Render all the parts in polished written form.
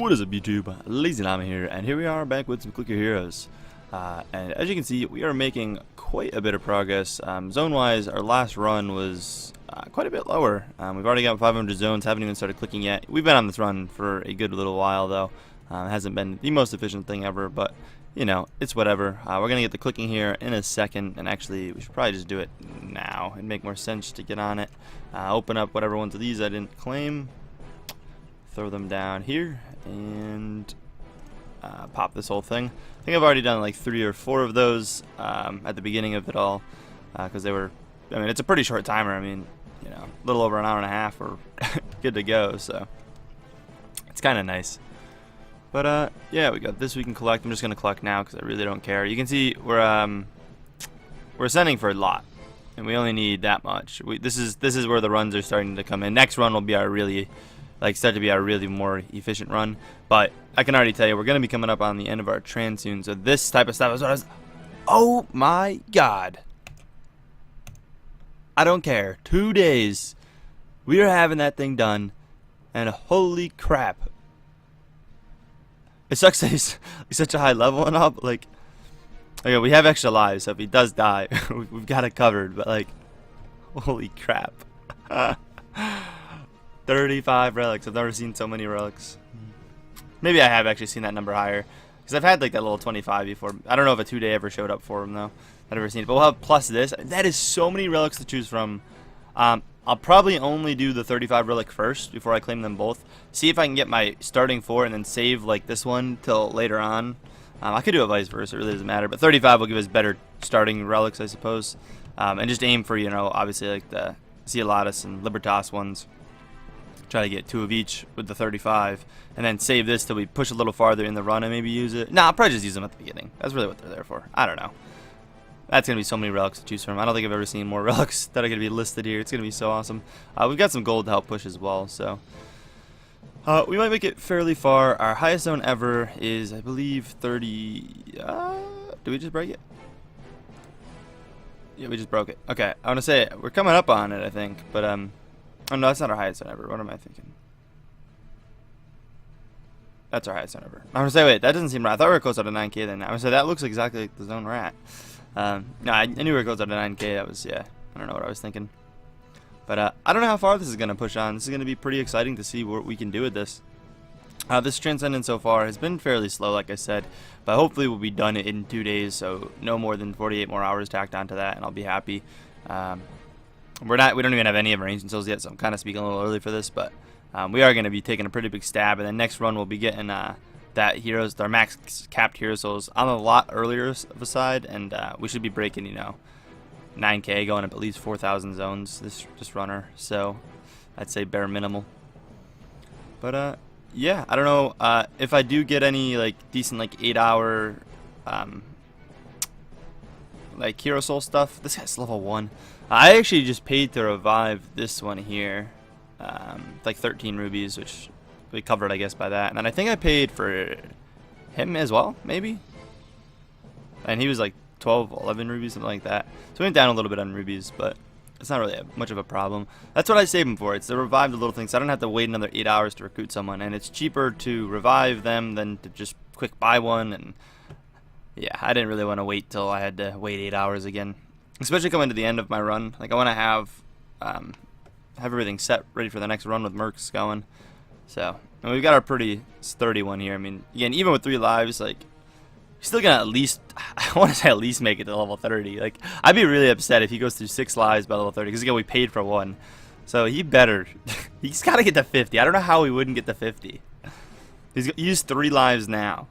What is up, YouTube? LazeeLlama here, and here we are back with some Click Your Heroes. And as you can see, we are making quite a bit of progress. Zone-wise, our last run was quite a bit lower. We've already got 500 zones, haven't even started clicking yet. We've been on this run for a good little while, though. It hasn't been the most efficient thing ever, but, you know, it's whatever. We're going to get the clicking here in a second, and actually, we should probably just do it now. It'd make more sense to get on it. Open up whatever ones of these I didn't claim. Throw them down here and pop this whole thing. I think I've already done like 3 or 4 of those at the beginning of it all because they were, I mean, it's a pretty short timer. I mean, you know, a little over an hour and a half, we're good to go, so it's kind of nice. But yeah, we got this we can collect. I'm just gonna collect now because I really don't care. You can see we're sending for a lot, and we only need that much. This is where the runs are starting to come in. Next run will be our really start to be our really more efficient run, but I can already tell you we're going to be coming up on the end of our trans soon, so this type of stuff is what I was, oh my god, I don't care, 2 days we are having that thing done, and holy crap, it sucks that he's such a high level and all, but like, okay, we have extra lives, so if he does die we've got it covered, but like, holy crap. 35 relics. I've never seen so many relics. Maybe I have actually seen that number higher, because I've had like that little 25 before. I don't know if a 2-day ever showed up for him though. I've never seen it. But we'll have plus this. That is so many relics to choose from. I'll probably only do the 35 relic first before I claim them both. See if I can get my starting 4 and then save like this one till later on. I could do it vice versa. It really doesn't matter. But 35 will give us better starting relics, I suppose. And just aim for, you know, obviously like the CaptainBubblezzz and Libertas ones. Try to get 2 of each with the 35, and then save this till we push a little farther in the run and maybe use it. Nah, I'll probably just use them at the beginning. That's really what they're there for. I don't know. That's going to be so many relics to choose from. I don't think I've ever seen more relics that are going to be listed here. It's going to be so awesome. We've got some gold to help push as well, so we might make it fairly far. Our highest zone ever is, I believe, 30. Did we just break it? Yeah, we just broke it. Okay, I want to say we're coming up on it, I think, but oh no, that's not our highest zone ever. What am I thinking? That's our highest zone ever. I want to say, wait, that doesn't seem right. I thought we were close out of 9K then. I want to say that looks exactly like the zone we're at. No, I knew we were close out of 9K. That was, yeah, I don't know what I was thinking. But I don't know how far this is going to push on. This is going to be pretty exciting to see what we can do with this. This Transcendent so far has been fairly slow, like I said, but hopefully we'll be done in 2 days, so no more than 48 more hours tacked onto that, and I'll be happy. We don't even have any of our ancient souls yet, so I'm kind of speaking a little early for this, but we are going to be taking a pretty big stab, and then next run we'll be getting that heroes, our max capped hero souls on a lot earlier of a side, and we should be breaking, you know, 9K, going up at least 4,000 zones this runner, so I'd say bare minimal. But yeah, I don't know if I do get any like decent like 8-hour like hero soul stuff. This guy's level 1. I actually just paid to revive this one here, like 13 rubies, which we covered, I guess, by that. And then I think I paid for him as well, maybe. And he was like 12, 11 rubies, something like that. So we went down a little bit on rubies, but it's not really much of a problem. That's what I save them for. It's to revive the little things. So I don't have to wait another 8 hours to recruit someone, and it's cheaper to revive them than to just quick buy one. And yeah, I didn't really want to wait till I had to wait 8 hours again. Especially coming to the end of my run, like I want to have everything set ready for the next run with Mercs going. So, and we've got our pretty sturdy one here. I mean, again, even with 3 lives, like he's still gonna at least, I want to say at least make it to level 30. Like I'd be really upset if he goes through 6 lives by level 30, because again we paid for 1, so he better. He's got to get to 50. I don't know how he wouldn't get to 50. He's used 3 lives now,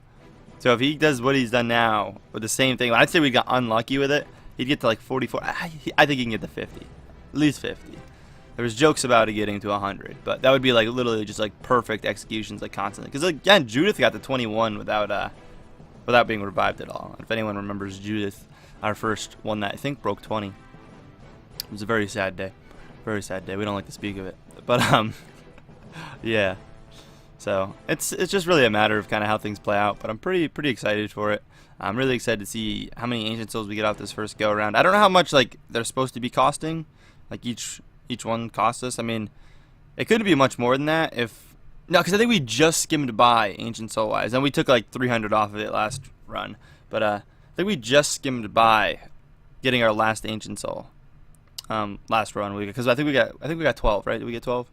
so if he does what he's done now with the same thing, I'd say we got unlucky with it. He'd get to like 44. I think he can get to 50. At least 50. There was jokes about it getting to 100. But that would be like literally just like perfect executions like constantly. Because again, Judith got to 21 without being revived at all. If anyone remembers Judith, our first one that I think broke 20. It was a very sad day. Very sad day. We don't like to speak of it. But yeah. So it's just really a matter of kind of how things play out. But I'm pretty excited for it. I'm really excited to see how many ancient souls we get off this first go around. I don't know how much like they're supposed to be costing, like each one costs us. I mean, it could be much more than that if No, because I think we just skimmed by Ancient Soul Wise, and we took like 300 off of it last run. But I think we just skimmed by getting our last Ancient Soul last run. Because I think we got 12, right? Did we get 12? I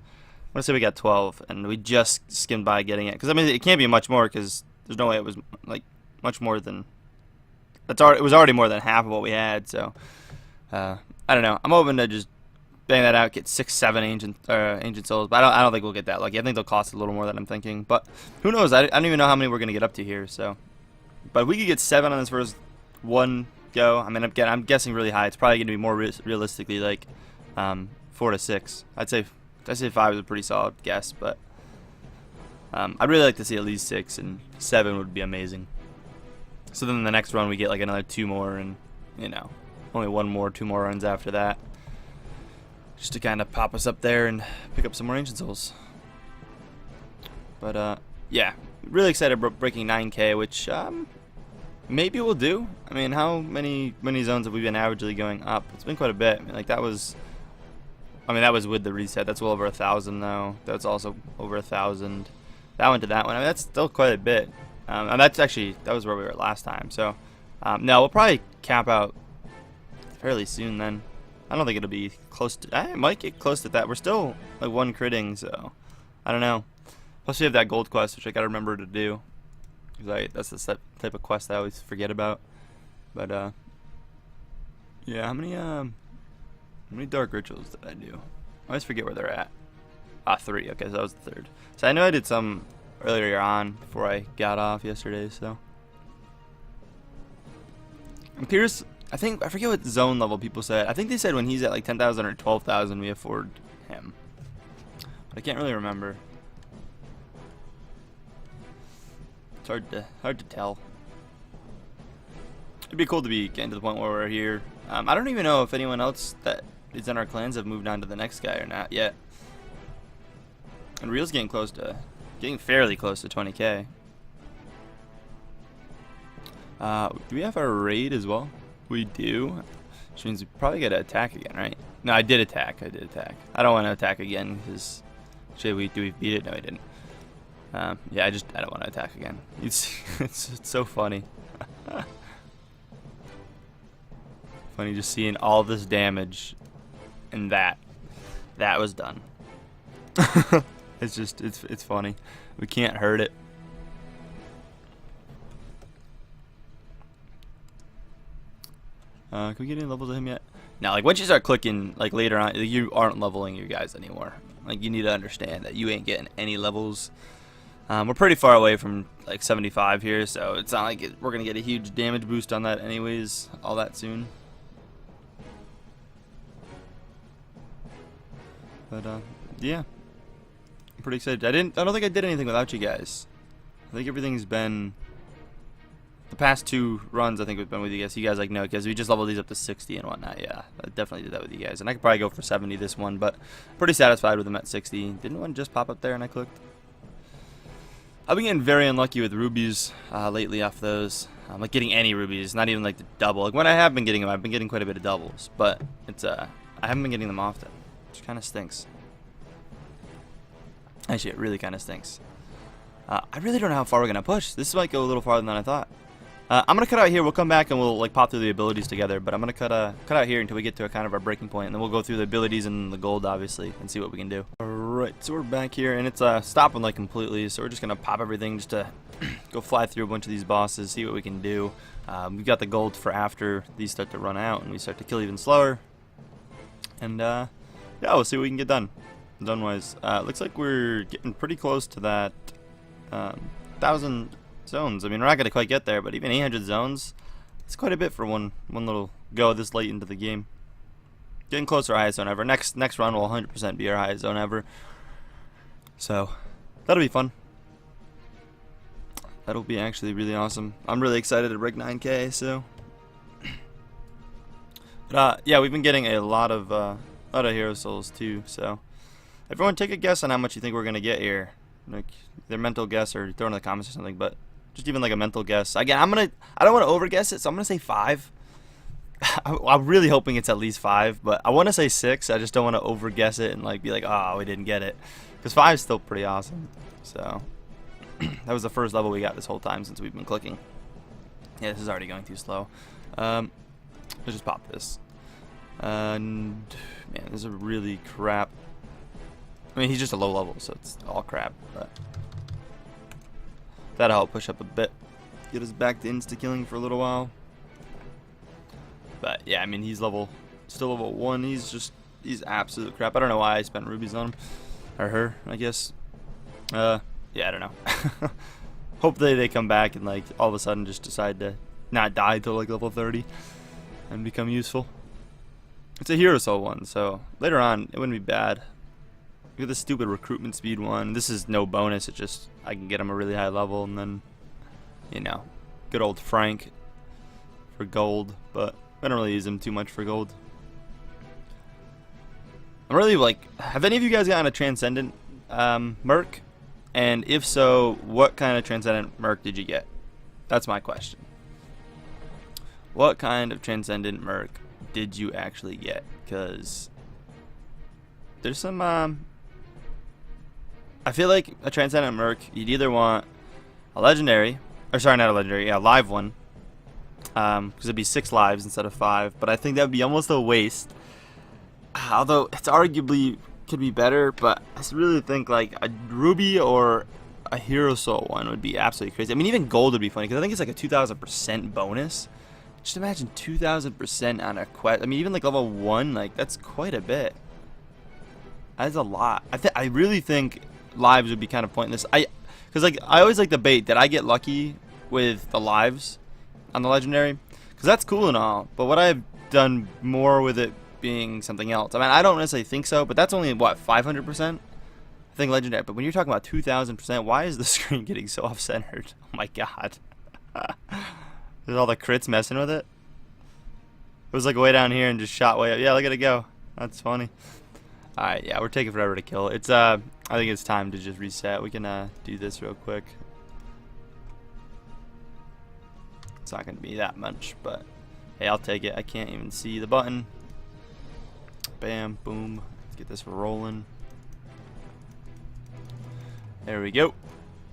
want to say we got 12, and we just skimmed by getting it. Because I mean, it can't be much more, because there's no way it was like much more than. It was already more than half of what we had. So I don't know. I'm hoping to just bang that out, get 6, 7 ancient souls, but I don't think we'll get that lucky. I think they'll cost a little more than I'm thinking, but who knows? I don't even know how many we're gonna get up to here. So, but if we could get 7 on this first one go, I mean, I'm guessing really high. It's probably gonna be more realistically like 4 to 6. I'd say 5 is a pretty solid guess, but I'd really like to see at least 6, and 7 would be amazing. So then the next run we get like another 2 more, and you know, only 2 more runs after that. Just to kind of pop us up there and pick up some more Ancient Souls. But, yeah. Really excited about breaking 9K, which, maybe we'll do. I mean, how many zones have we been averagely going up? It's been quite a bit. I mean, like, that was with the reset. That's well over 1,000, though. That's also over 1,000. That went to that one. I mean, that's still quite a bit. And that was where we were last time. So, no, we'll probably cap out fairly soon then. I don't think it'll be close to. It might get close to that. We're still like 1 critting, so I don't know. Plus we have that gold quest, which I gotta remember to do, because that's the type of quest I always forget about. But yeah, how many dark rituals did I do? I always forget where they're at. 3. Okay, so that was the 3rd. So I know I did some earlier on before I got off yesterday. So I'm curious. I forget what zone level people said. I think they said when he's at like 10,000 or 12,000 we afford him. But I can't really remember. It's hard to tell. It'd be cool to be getting to the point where we're here. I don't even know if anyone else that is in our clans have moved on to the next guy or not yet. And Real's getting fairly close to 20K. Do we have our raid as well? We do, which means we probably got to attack again, right? No, I did attack. I don't want to attack again because do we beat it? No, we didn't. Yeah, I don't want to attack again. It's so funny. Funny just seeing all this damage, and that was done. It's funny. We can't hurt it. Can we get any levels of him yet? Now, like, once you start clicking, like, later on, you aren't leveling your guys anymore. Like, you need to understand that you ain't getting any levels. We're pretty far away from, like, 75 here, so it's not like we're going to get a huge damage boost on that anyways, all that soon. But, yeah. I'm pretty excited. I don't think I did anything without you guys. I think everything's been... The past 2 runs, I think, have been with you guys. You guys like no, because we just leveled these up to 60 and whatnot. Yeah, I definitely did that with you guys. And I could probably go for 70 this one, but I'm pretty satisfied with them at 60. Didn't one just pop up there and I clicked? I've been getting very unlucky with rubies lately off those. Like getting any rubies, not even like the double. Like when I have been getting them, I've been getting quite a bit of doubles, but it's I haven't been getting them often, which kind of stinks. Actually, it really kind of stinks. I really don't know how far we're gonna push. This might go a little farther than I thought. I'm gonna cut out here. We'll come back and we'll like pop through the abilities together. But I'm gonna cut out here until we get to a kind of our breaking point, and then we'll go through the abilities and the gold, obviously, and see what we can do. All right, so we're back here, and it's stopping like completely. So we're just gonna pop everything just to go fly through a bunch of these bosses, see what we can do. We've got the gold for after these start to run out and we start to kill even slower. And yeah, we'll see what we can get done. Zone-wise, looks like we're getting pretty close to that 1,000. Zones. I mean, we're not going to quite get there, but even 800 zones, it's quite a bit for one little go this late into the game. Getting closer to our highest zone ever. Next run will 100% be our highest zone ever. So, that'll be fun. That'll be actually really awesome. I'm really excited to break 9K, so. But, yeah, we've been getting a lot of hero souls, too, so. Everyone take a guess on how much you think we're going to get here. Like, their mental guess or throw it in the comments or something, but just even like a mental guess. Again, I don't want to overguess it, so I'm gonna say 5. I'm really hoping it's at least 5, but I want to say 6. I just don't want to overguess it and like be like, oh, we didn't get it, because 5 is still pretty awesome. So that was the first level we got this whole time since we've been clicking. Yeah, this is already going too slow. Let's just pop this. And man, this is really crap. I mean, he's just a low level, so it's all crap. But that'll help push up a bit, get us back to insta killing for a little while. But yeah, I mean, he's still level 1. He's absolute crap. I don't know why I spent rubies on him or her, I guess. Yeah, I don't know. Hopefully they come back and like all of a sudden just decide to not die till like level 30 and become useful. It's a hero soul one, so later on it wouldn't be bad. Look at this stupid recruitment speed one. This is no bonus. It's just I can get him a really high level and then, you know, good old Frank for gold. But I don't really use him too much for gold. I'm really like, have any of you guys gotten a Transcendent Merc? And if so, what kind of Transcendent Merc did you get? That's my question. What kind of Transcendent Merc did you actually get? Because there's some I feel like a Transcendent Merc, you'd either want a legendary, or sorry, not a legendary, yeah, a live one, because it'd be 6 lives instead of 5. But I think that would be almost a waste. Although it's arguably could be better, but I really think like a ruby or a hero soul one would be absolutely crazy. I mean, even gold would be funny because I think it's like a 2,000% bonus. Just imagine 2,000% on a quest. I mean, even like level 1, like that's quite a bit. That's a lot. I really think lives would be kind of pointless. Because like I always like debate, did I get lucky with the lives on the legendary? Because that's cool and all, but what I've done more with it being something else. I mean, I don't necessarily think so, but that's only what, 500%? I think legendary. But when you're talking about 2,000%, why is the screen getting so off-centered? Oh my god. There's all the crits messing with it. It was like way down here and just shot way up. Yeah, look at it go. That's funny. Alright, yeah, we're taking forever to kill. It's I think it's time to just reset. We can do this real quick. It's not gonna be that much, but hey, I'll take it. I can't even see the button. Bam, boom. Let's get this rolling. There we go.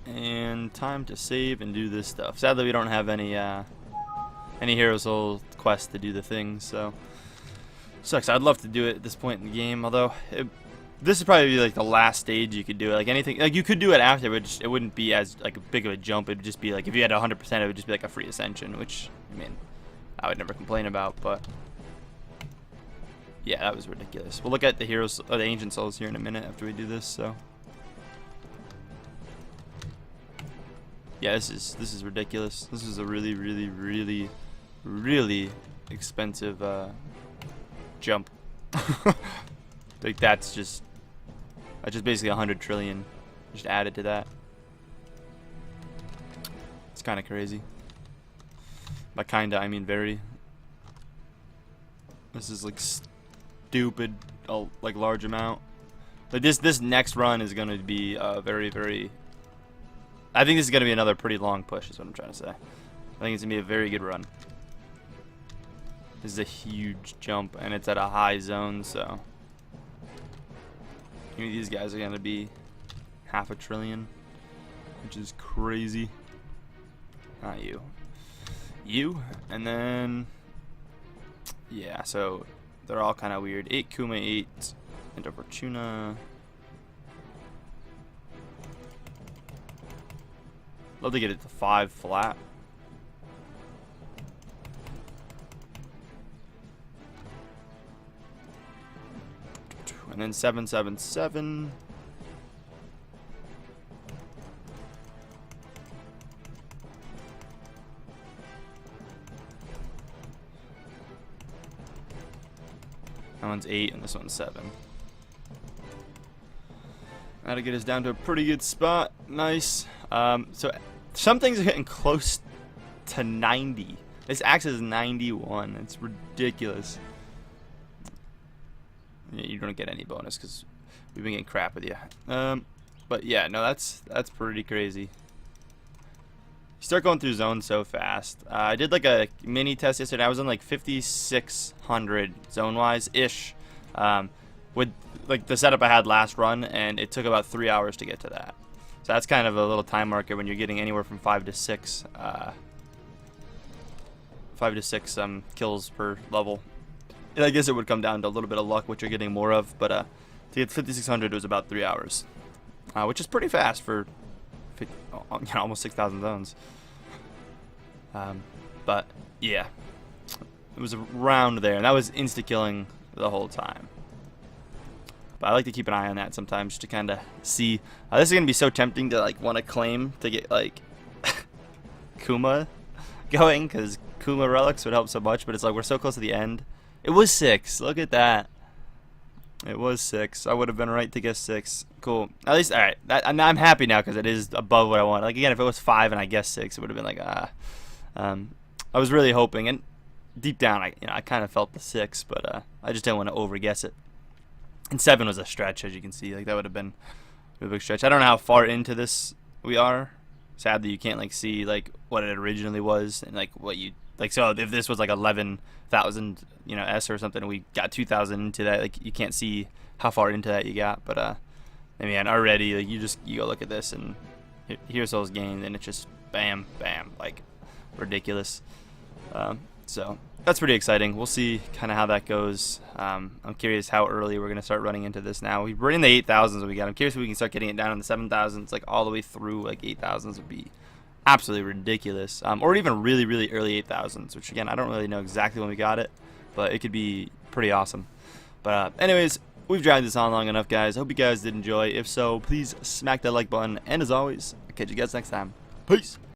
And time to save and do this stuff. Sadly, we don't have any Hero Soul quests to do the things, so sucks. I'd love to do it at this point in the game, although this would probably be like the last stage you could do it. Like anything, like you could do it after, but it wouldn't be as like a big of a jump. It'd just be like if you had 100%, it would just be like a free ascension, which I mean, I would never complain about, but. Yeah, that was ridiculous. We'll look at the heroes, or the ancient souls here in a minute after we do this. So, yeah, this is ridiculous. This is a really, really, really, really expensive jump. Like that's just basically 100 trillion just added to that. It's kind of crazy. By kinda, I mean very. This is like stupid, like large amount. Like this next run is gonna be very, very. I think this is gonna be another pretty long push. Is what I'm trying to say. I think it's gonna be a very good run. This is a huge jump, and it's at a high zone, so these guys are gonna be 500 trillion, which is crazy. Not you. You, and then yeah, so. They're all kind of weird. 8 Kuma, 8 into Fortuna. Love to get it to 5 flat. And then 777. That one's 8 and this one's 7. That'll get us down to a pretty good spot. Nice. So some things are getting close to 90. This axe is 91. It's ridiculous. Yeah, you don't get any bonus because we've been getting crap with you. But yeah, no, that's pretty crazy. You start going through zones so fast. I did like a mini test yesterday. I was in like 5,600 zone-wise ish, with like the setup I had last run, and it took about 3 hours to get to that. So that's kind of a little time marker when you're getting anywhere from 5 to 6 kills per level. And I guess it would come down to a little bit of luck, which you're getting more of, but to get 5600 was about 3 hours, which is pretty fast for almost 6,000 zones. But yeah, it was around there, and that was insta killing the whole time. But I like to keep an eye on that sometimes to kind of see. This is gonna be so tempting to like want to claim to get like Kuma going, because Kuma relics would help so much. But it's like we're so close to the end. It was 6. Look at that. It was 6. I would have been right to guess 6. Cool. At least, all right. I'm happy now because it is above what I want. Like again, if it was 5 and I guessed 6, it would have been like I was really hoping, and deep down, I kind of felt the 6, but I just didn't want to overguess it. And 7 was a stretch, as you can see. Like that would have been a big stretch. I don't know how far into this we are. Sadly, you can't like see like what it originally was and like what you like. So if this was like 11,000, S or something, and we got 2,000 into that, like you can't see how far into that you got. But I mean, already like you go look at this and here's those gained, and it's just bam, bam, like ridiculous. So that's pretty exciting. We'll see kind of how that goes. I'm curious how early we're going to start running into this now. We're in the 8,000s we got. I'm curious if we can start getting it down in the 7,000s, like all the way through like 8,000s would be absolutely ridiculous. Or even really, really early 8,000s, which again, I don't really know exactly when we got it, but it could be pretty awesome. But anyways, we've dragged this on long enough, guys. Hope you guys did enjoy. If so, please smack that like button. And as always, I'll catch you guys next time. Peace.